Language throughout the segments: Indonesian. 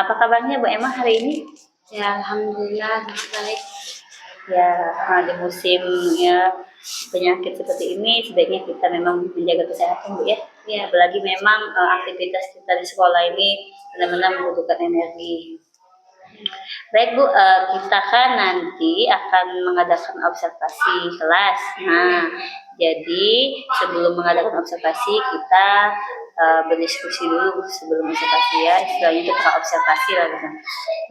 Apa kabarnya Bu Emma hari ini? Ya, alhamdulillah baik. Ya, di musim ya penyakit seperti ini sebaiknya kita memang menjaga kesehatan Bu ya. Ya. Apalagi memang aktivitas kita di sekolah ini benar-benar membutuhkan energi. Baik Bu, kita kan nanti akan mengadakan observasi kelas. Nah, jadi sebelum mengadakan observasi kita berdiskusi dulu sebelum observasi ya, istilahnya itu pra-observasi lah gitu.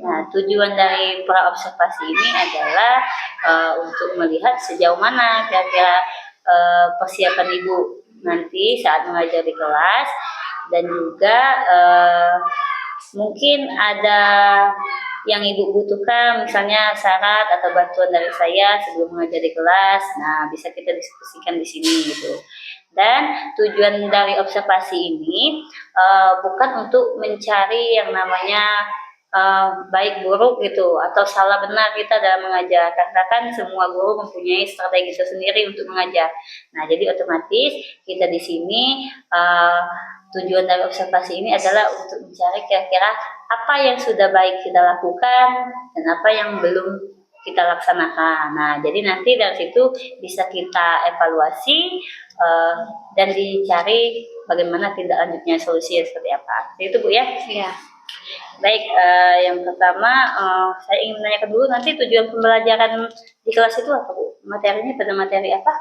Nah, tujuan dari pra-observasi ini adalah untuk melihat sejauh mana kira-kira persiapan Ibu nanti saat mengajar di kelas, dan juga mungkin ada yang Ibu butuhkan, misalnya syarat atau bantuan dari saya sebelum mengajar di kelas. Nah, bisa kita diskusikan di sini gitu. Dan tujuan dari observasi ini bukan untuk mencari yang namanya baik buruk gitu atau salah benar kita dalam mengajar, karena kan semua guru mempunyai strategi tersendiri untuk mengajar. Nah, jadi otomatis kita di sini tujuan dari observasi ini adalah untuk mencari kira-kira apa yang sudah baik kita lakukan dan apa yang belum kita laksanakan. Nah, jadi nanti dari situ bisa kita evaluasi dan dicari bagaimana tindak lanjutnya, solusinya seperti apa. Itu Bu ya. Iya. Baik, yang pertama saya ingin menanyakan dulu, nanti tujuan pembelajaran di kelas itu apa Bu? Materinya pada materi apa?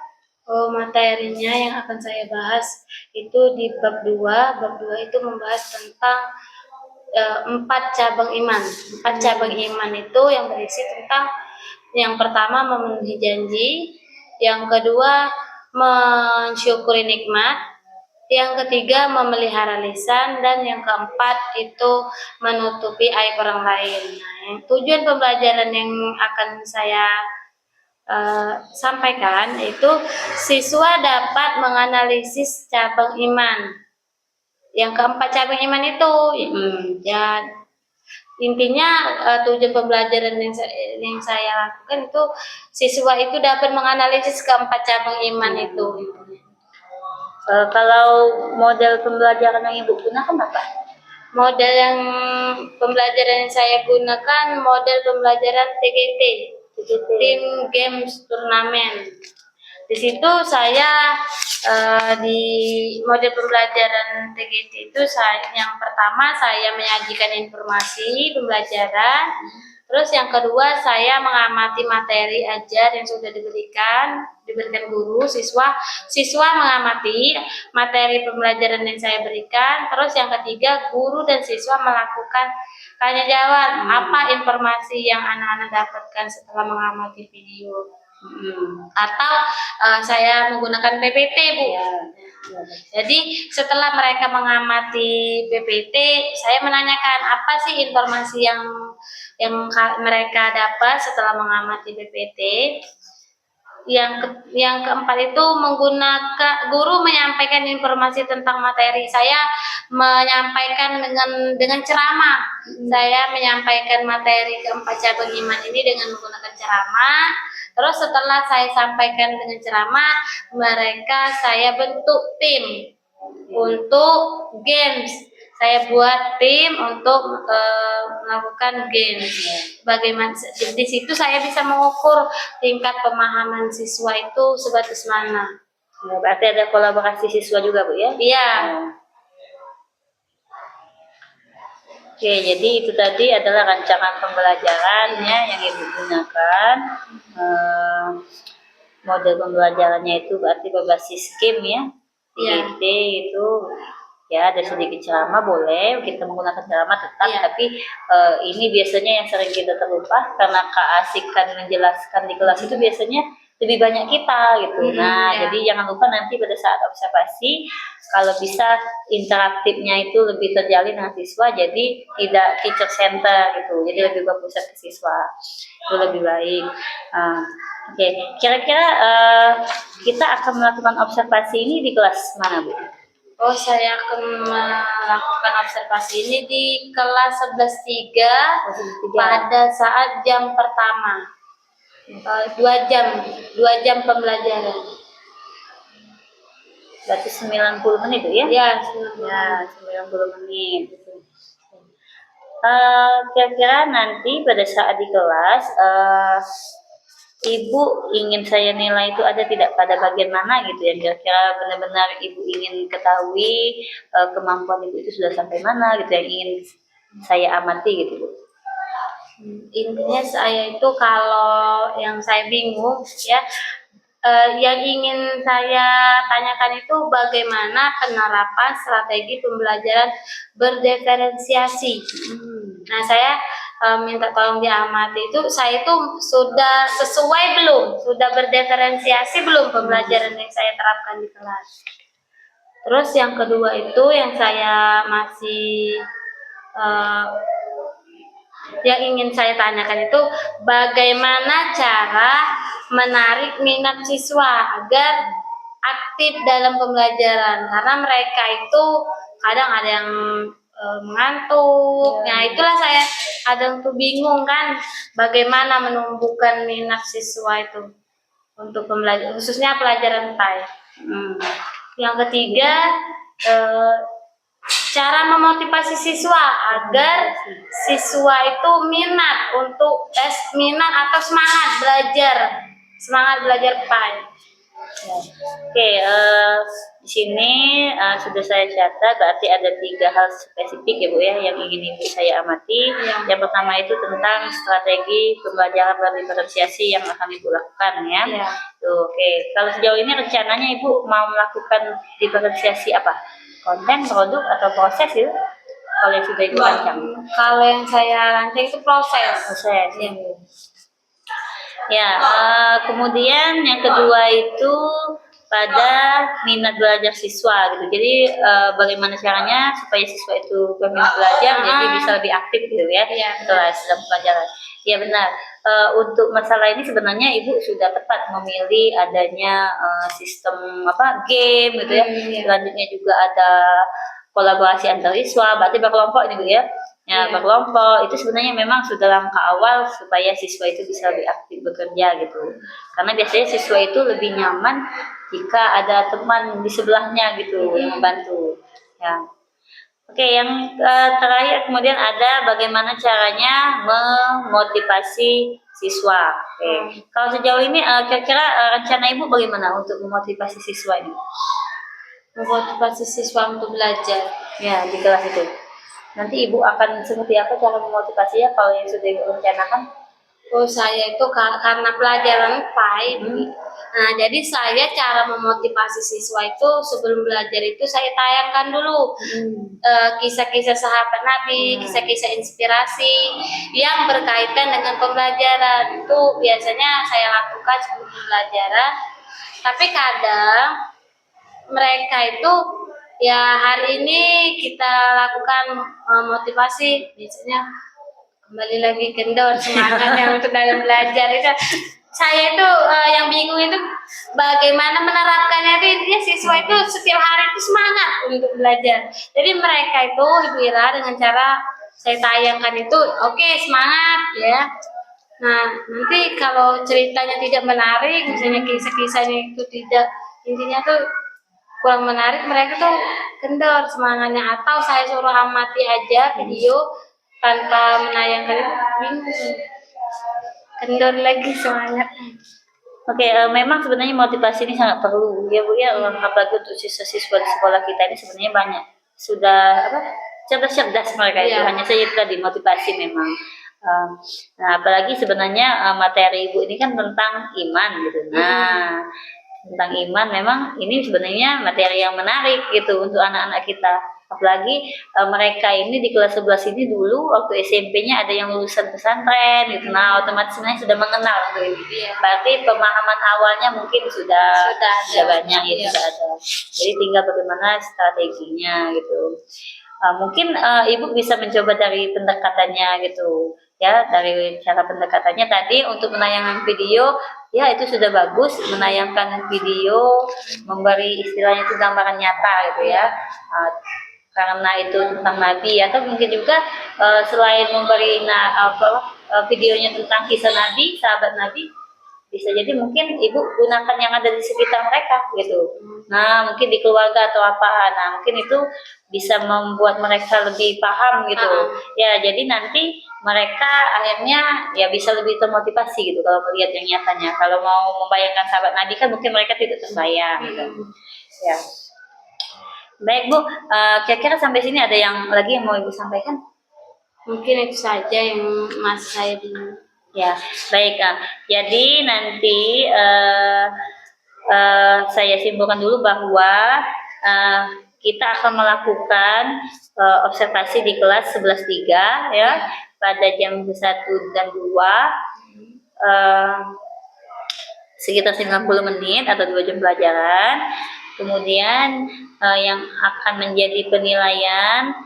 Oh, materinya yang akan saya bahas itu di bab 2. Bab 2 itu membahas tentang 4 cabang iman. 4 cabang iman itu yang berisi tentang yang pertama memenuhi janji, yang kedua mensyukuri nikmat, yang ketiga memelihara lisan, dan yang keempat itu menutupi aib orang lain. Nah, tujuan pembelajaran yang akan saya sampaikan itu siswa dapat menganalisis cabang iman. Yang keempat cabang iman itu ya intinya tujuan pembelajaran yang saya lakukan itu siswa itu dapat menganalisis keempat cabang iman itu. Kalau model pembelajaran yang Ibu gunakan apa? Model yang pembelajaran yang saya gunakan model pembelajaran TGT. Tim Games Turnamen. Di situ saya di model pembelajaran TGT itu yang pertama saya menyajikan informasi pembelajaran, terus yang kedua saya mengamati materi ajar yang sudah diberikan guru, siswa mengamati materi pembelajaran yang saya berikan, terus yang ketiga guru dan siswa melakukan tanya jawab apa informasi yang anak-anak dapatkan setelah mengamati video. Atau saya menggunakan PPT Bu. Jadi setelah mereka mengamati PPT, saya menanyakan apa sih informasi yang mereka dapat setelah mengamati PPT. Yang keempat itu menggunakan guru menyampaikan informasi tentang materi. Saya menyampaikan dengan ceramah. Saya menyampaikan materi keempat cabang iman ini dengan menggunakan ceramah. Terus setelah saya sampaikan dengan ceramah, saya bentuk tim untuk games. Saya buat tim untuk melakukan games. Bagaimana di situ saya bisa mengukur tingkat pemahaman siswa itu sebatas mana. Ya, berarti ada kolaborasi siswa juga Bu ya? Iya. Oke, jadi itu tadi adalah rancangan pembelajarannya yang Ibu gunakan. Model pembelajarannya itu berarti berbasis game ya. TGT itu ya ada sedikit ceramah, boleh kita menggunakan ceramah tetap, tapi ini biasanya yang sering kita terlupa karena keasikan menjelaskan di kelas itu biasanya lebih banyak kita gitu. Jadi jangan lupa nanti pada saat observasi kalau bisa interaktifnya itu lebih terjalin dengan siswa, jadi tidak teacher center gitu, jadi lebih berpusat ke siswa, itu lebih baik. Oke, kira-kira kita akan melakukan observasi ini di kelas mana Bu? Oh, saya akan melakukan observasi ini di kelas 11.3 pada saat jam pertama. 2 jam pembelajaran. Berarti 90 menit ya? Ya, 90 menit. Kira-kira nanti pada saat di kelas, Ibu ingin saya nilai itu ada tidak pada bagian mana gitu yang kira-kira benar-benar Ibu ingin ketahui, kemampuan Ibu itu sudah sampai mana gitu yang ingin saya amati gitu, Bu. Intinya saya itu kalau yang saya bingung ya, yang ingin saya tanyakan itu bagaimana penerapan strategi pembelajaran berdiferensiasi. Nah, saya minta tolong diamati itu, saya itu sudah sesuai belum, sudah berdiferensiasi belum pembelajaran yang saya terapkan di kelas. Terus yang kedua itu yang saya masih yang ingin saya tanyakan itu bagaimana cara menarik minat siswa agar aktif dalam pembelajaran, karena mereka itu kadang ada yang mengantuk. Nah, itulah saya kadang tuh bingung kan bagaimana menumbuhkan minat siswa itu untuk pembelajaran, khususnya pelajaran TAI. Yang ketiga, cara memotivasi siswa agar siswa itu minat atau semangat belajar PAI. Oke, di sini sudah saya catat, berarti ada 3 hal spesifik ya Bu ya yang ingin Ibu saya amati. Yang pertama itu tentang strategi pembelajaran berdiferensiasi yang akan Ibu lakukan ya. Tuh, oke, kalau sejauh ini rencananya Ibu mau melakukan diferensiasi apa? Konten, produk, atau proses itu? Kalau yang sudah Ibu rancang? Kalau yang saya rancang itu proses. Ya. Ya, kemudian yang kedua itu pada minat belajar siswa gitu. Jadi bagaimana caranya supaya siswa itu berminat belajar, jadi bisa lebih aktif gitu ya setelah dalam pelajaran. Ya benar. Untuk masalah ini sebenarnya Ibu sudah tepat memilih adanya sistem game gitu ya. Selanjutnya juga ada kolaborasi antar siswa, berarti berkelompok ini Bu ya. Ya, berkelompok itu sebenarnya memang sudah langkah awal supaya siswa itu bisa lebih aktif bekerja gitu. Karena biasanya siswa itu lebih nyaman jika ada teman di sebelahnya gitu yang membantu. Ya. Oke, yang terakhir kemudian ada bagaimana caranya memotivasi siswa. Oke. Kalau sejauh ini kira-kira rencana Ibu bagaimana untuk memotivasi siswa ini? Memotivasi siswa untuk belajar. Ya, di kelas itu. Nanti Ibu akan seperti apa cara memotivasinya kalau yang sudah Ibu rencanakan? Oh, saya itu karena pelajaran PAI. Nah, jadi saya cara memotivasi siswa itu sebelum belajar itu saya tayangkan dulu kisah-kisah sahabat Nabi, kisah-kisah inspirasi yang berkaitan dengan pembelajaran. Itu biasanya saya lakukan sebelum pembelajaran. Tapi kadang mereka itu ya hari ini kita lakukan motivasi, biasanya kembali lagi kendor semangatnya untuk dalam belajar itu. Saya itu yang bingung itu bagaimana menerapkannya itu, intinya siswa itu setiap hari itu semangat untuk belajar. Jadi mereka itu Ibu Ira dengan cara saya tayangkan itu oke, semangat ya. Nah, nanti kalau ceritanya tidak menarik, misalnya kisah-kisahnya itu tidak, intinya tuh kurang menarik, mereka tuh kendor semangatnya, atau saya suruh amati aja video tanpa menayangkan itu bingung, kendor lagi semangat. Oke, memang sebenarnya motivasi ini sangat perlu ya Bu ya, apalagi untuk siswa-siswa di sekolah kita ini sebenarnya banyak sudah cerdas-cerdas mereka itu, hanya saja tadi motivasi memang. Nah, apalagi sebenarnya materi Ibu ini kan tentang iman gitu. Nah, tentang iman memang ini sebenarnya materi yang menarik gitu untuk anak-anak kita. Apalagi mereka ini di kelas 11 ini dulu waktu SMP-nya ada yang lulusan pesantren gitu. Nah, otomatis sebenarnya sudah mengenal gitu. Berarti pemahaman awalnya mungkin sudah banyak ya, sudah ada. Jadi tinggal bagaimana strateginya gitu. Mungkin Ibu bisa mencoba dari pendekatannya gitu ya, dari cara pendekatannya tadi untuk menayangkan video ya itu sudah bagus, menayangkan video memberi istilahnya itu gambaran nyata gitu ya, karena itu tentang Nabi, atau mungkin juga selain memberi videonya tentang kisah Nabi, sahabat Nabi, bisa jadi mungkin ibu gunakan yang ada di sekitar mereka gitu. Nah mungkin di keluarga atau apa, nah mungkin itu bisa membuat mereka lebih paham gitu. Ya jadi nanti mereka akhirnya ya bisa lebih termotivasi gitu kalau melihat yang nyatanya. Kalau mau membayangkan sahabat Nabi kan mungkin mereka tidak terbayang gitu. Ya. Baik Bu, kira-kira sampai sini ada yang lagi yang mau Ibu sampaikan? Mungkin itu saja yang mas saya bingung. Ya, baik. Jadi nanti saya simpulkan dulu bahwa kita akan melakukan observasi di kelas 11.3 ya pada jam 1 dan 2 sekitar 90 menit atau 2 jam pelajaran. Kemudian yang akan menjadi penilaian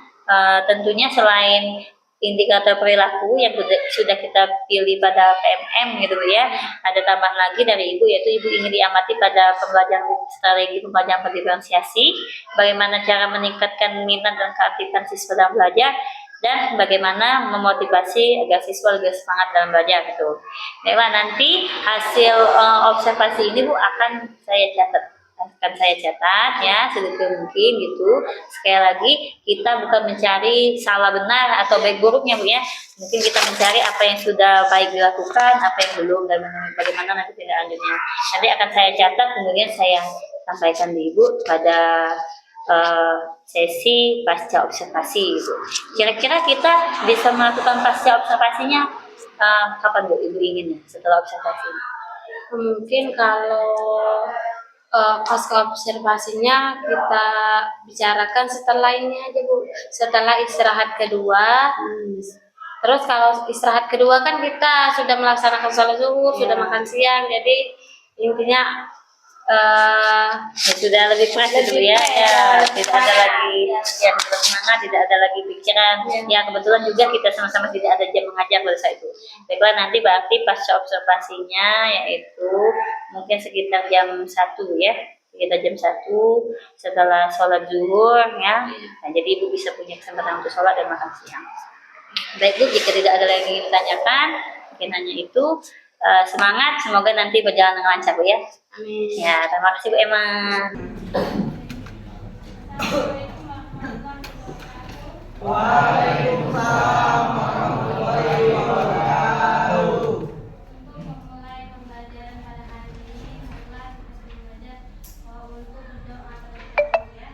tentunya selain indikator perilaku yang sudah kita pilih pada PMM gitu ya, ada tambahan lagi dari Ibu yaitu Ibu ingin diamati pada pembelajaran strategi pembelajaran pendiferensiasi, bagaimana cara meningkatkan minat dan keaktifan siswa dalam belajar dan bagaimana memotivasi agar siswa lebih semangat dalam belajar gitu. Baiklah, nanti hasil observasi ini Bu akan saya catat ya sedetail mungkin gitu. Sekali lagi kita bukan mencari salah benar atau baik buruknya Bu ya, mungkin kita mencari apa yang sudah baik dilakukan, apa yang belum, dan bagaimana nanti tindak lanjutnya. Nanti akan saya catat kemudian saya sampaikan di Ibu pada sesi pasca observasi gitu. Kira-kira kita bisa melakukan pasca observasinya kapan Bu Ibu inginnya setelah observasi? Mungkin kalau pasca observasinya kita bicarakan setelah ini aja Bu, setelah istirahat kedua. Terus kalau istirahat kedua kan kita sudah melaksanakan sholat zuhur, sudah makan siang, jadi intinya sudah lebih fresh gitu ya, tidak ada lagi yang bersemangat, tidak ada lagi pikiran. Ya kebetulan juga kita sama-sama tidak ada jam mengajar pada saat itu. Baiklah, nanti berarti pasca observasinya yaitu mungkin sekitar jam 1 ya, sekitar jam 1 setelah sholat zuhur ya. Nah, jadi Ibu bisa punya kesempatan untuk sholat dan makan siang. Baik Bu, jika tidak ada lagi yang ditanyakan, mungkin hanya itu. Semangat, semoga nanti berjalan dengan lancar Bu ya. amin. Ya, terima kasih Bu Emma. Waalaikumsalam warahmatullahi wabarakatuh. Untuk memulai pembelajaran pada hari ini, setelah belajar untuk berdoa terlebih dahulu ya.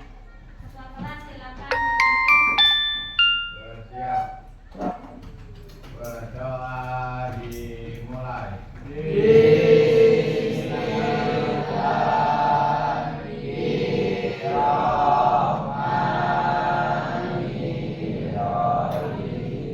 Ketua kelas silakan memimpin. Siap. Berdoa dimulai. Bismillahirrahmanirrahim.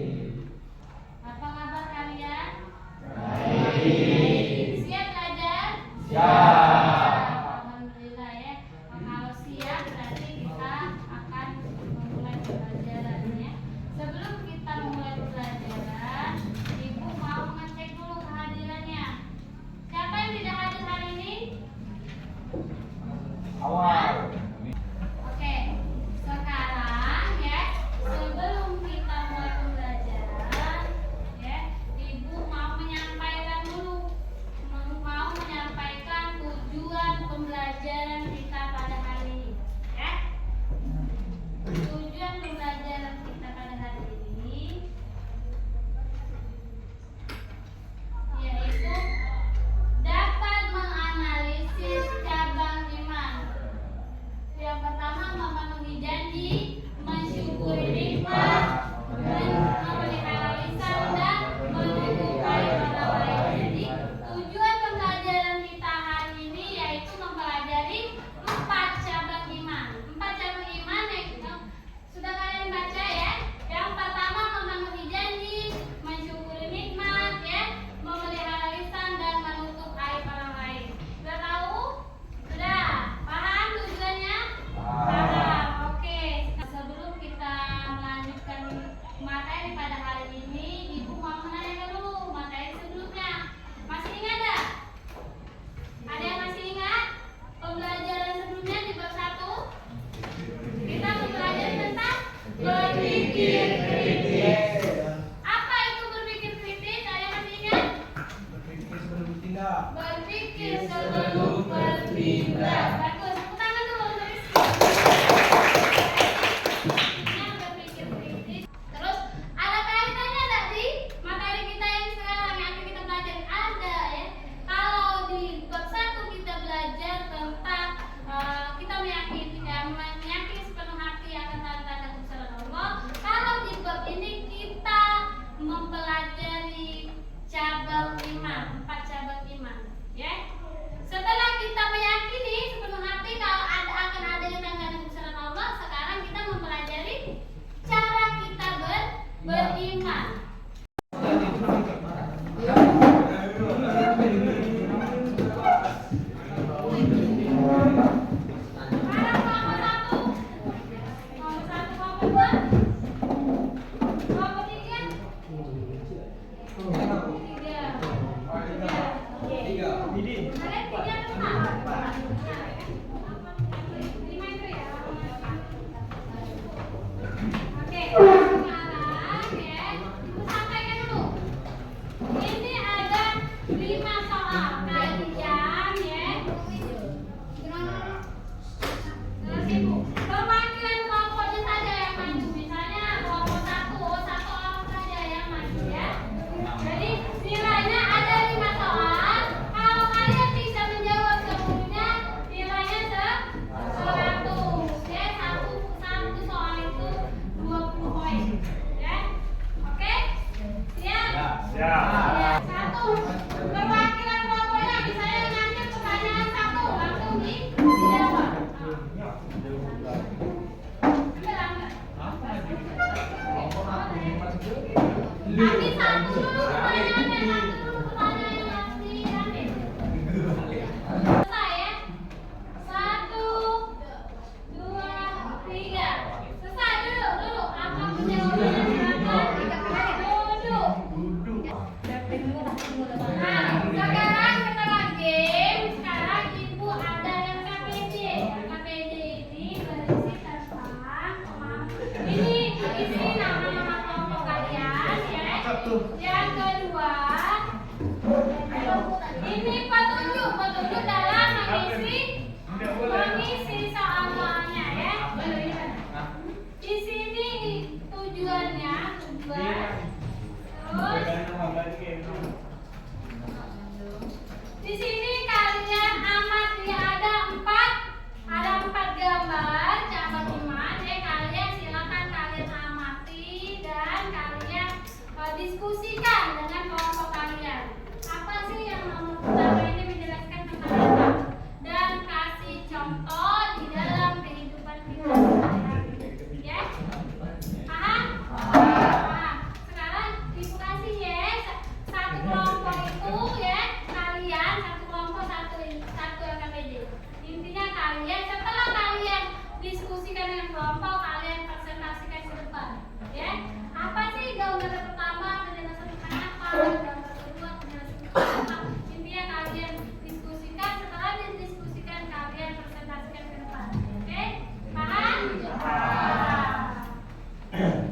kelompok kalian presentasikan ke depan. Ya, apa sih gambar pertama, penjelasan apa, gambar kedua, penjelasan apa. Intinya kalian diskusikan, setelah didiskusikan kalian presentasikan ke depan. Oke? Paham?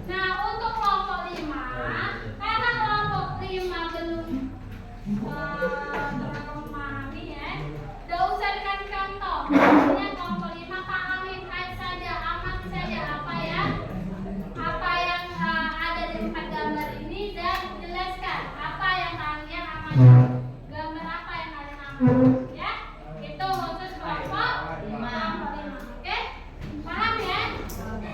Nah, untuk kelompok 5, karena kelompok 5 belum memahami ya, gak usah dikasih contoh. Maksudnya kelompok 5 pahami saja, amati saja apa yang ada di 4 gambar ini dan jelaskan apa yang kalian amati. Gambar apa yang kalian amati, ya? Itu khusus kelompok 5. Oke? Paham ya? Kami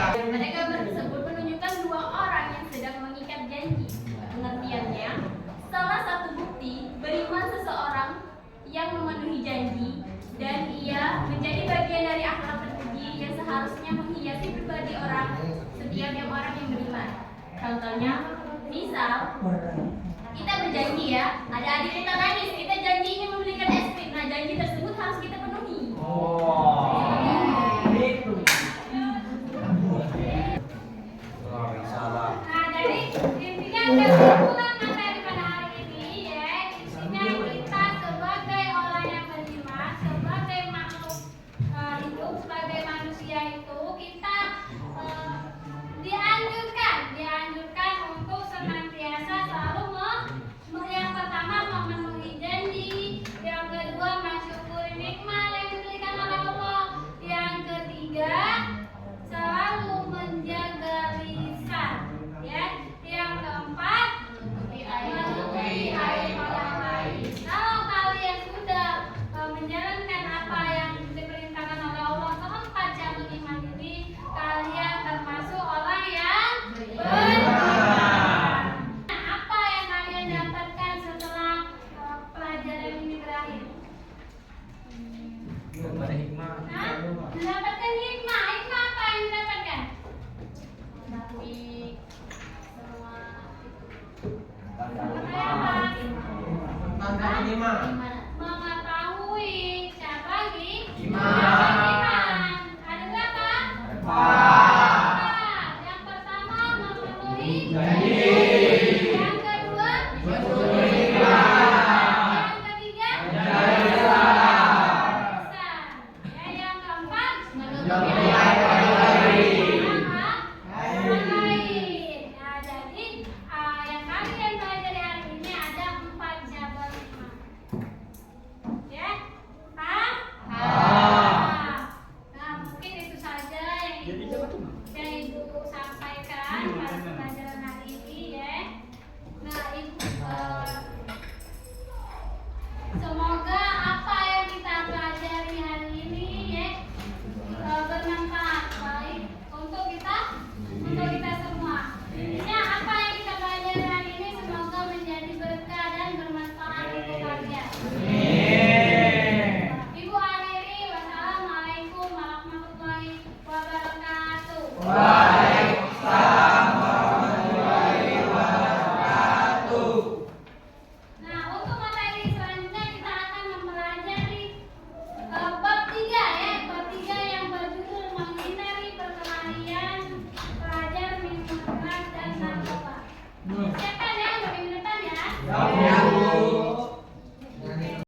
langsung pada gambar tersebut menunjukkan 2 orang yang sedang mengikat janji. Pengertiannya, salah satu bukti beriman seseorang yang memenuhi janji dan ia menjadi bagian dari akhlak terpuji yang seharusnya menghiasi pribadi orang setiap yang orang yang beriman. Contohnya, misal kita berjanji ya, ada adik kita nangis, kita janji ingin membelikan es krim. Nah, janji tersebut harus kita penuhi. Nah, jadi intinya kesimpulan materi pada hari ini ya, intinya kita sebagai orang yang beriman, sebagai makhluk hidup, sebagai manusia itu kita dianjurkan untuk senantiasa selalu yang pertama memenuhi janji, yang kedua mensyukuri nikmat yang diberikan oleh Allah, yang ketiga selalu menjaga lisan, ya, yang keempat menutupi aib orang lain. Kalau kalian sudah menjalankan apa yang diperintahkan oleh Allah, keempat cabut iman ini, kalian termasuk orang yang beriman. Nah, apa yang kalian dapatkan setelah pelajaran ini berakhir? Nah, mendapatkan hikmah. Hikmah apa yang didapatkan? Mengetahui semua itu. Mengetahui siapa lagi? Iman. Ada berapa? Yang pertama memenuhi janji. Yang kedua memenuhi nikmat. Yang ketiga yang keempat menutupi aib orang lain. Nah, jadi yang kalian pelajari hari ini ada 4 cabang iman. Ya, paham? Nah, mungkin itu saja yang Ibu sampaikan pada pelajaran hari ini ya. Nah, semoga apa yang kita pelajari hari ini ya bermanfaat baik untuk kita semua. Intinya apa yang kita pelajari hari ini semoga menjadi berkah dan bermanfaat untuk kalian. Ibu akhiri, wassalamualaikum warahmatullahi wabarakatuh.